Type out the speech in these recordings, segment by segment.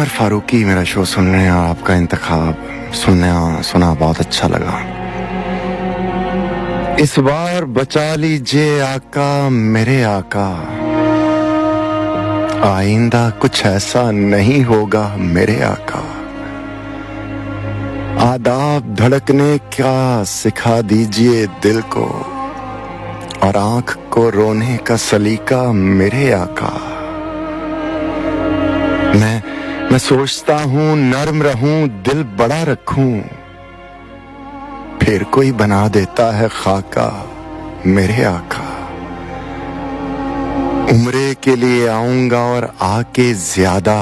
उमर फारूकी मेरा शो सुनने और आपका इंतखाब सुना बहुत अच्छा लगा। इस बार बचा लीजिए आका मेरे आका, आइंदा कुछ ऐसा नहीं होगा मेरे आका। आदाब धड़कने का सिखा दीजिए दिल को, और आंख को रोने का सलीका मेरे आका। मैं सोचता हूँ नर्म रहूं, दिल बड़ा रखूं, फिर कोई बना देता है खाका मेरे आका। उम्रे के लिए आऊंगा और आके ज्यादा,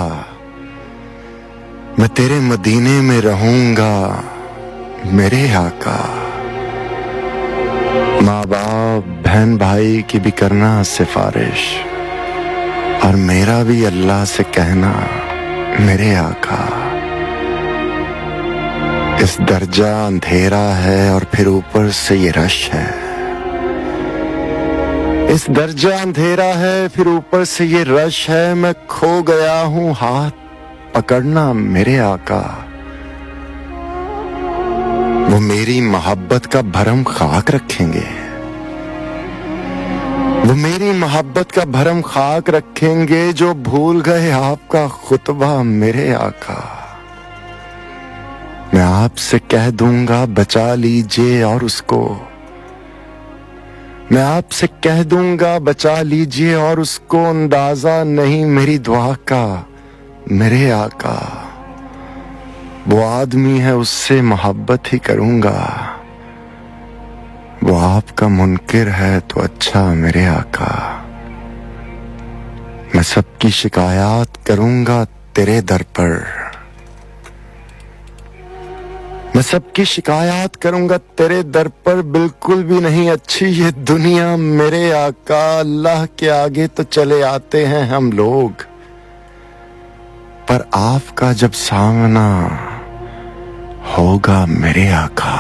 मैं तेरे मदीने में रहूंगा मेरे आका। माँ बाप बहन भाई की भी करना सिफारिश, और मेरा भी अल्लाह से कहना मेरे आका। इस दर्जा अंधेरा है और फिर ऊपर से ये रश है। इस दर्जा अंधेरा है फिर ऊपर से ये रश है। मैं खो गया हूँ, हाथ पकड़ना मेरे आका। वो मेरी मोहब्बत का भरम खाक रखेंगे, वो मेरी मोहब्बत का भरम खाक रखेंगे जो भूल गए आपका खुतबा मेरे आका। मैं आपसे कह दूंगा बचा लीजिए और उसको, मैं आपसे कह दूंगा बचा लीजिए और उसको, अंदाजा नहीं मेरी दुआ का मेरे आका। वो आदमी है उससे मोहब्बत ही करूंगा, वो आपका मुनकिर है तो अच्छा मेरे आका। मैं सबकी शिकायत करूंगा तेरे दर पर, मैं सबकी शिकायत करूंगा तेरे दर पर। बिल्कुल भी नहीं अच्छी ये दुनिया मेरे आका। अल्लाह के आगे तो चले आते हैं हम लोग, पर आपका जब सामना होगा मेरे आका।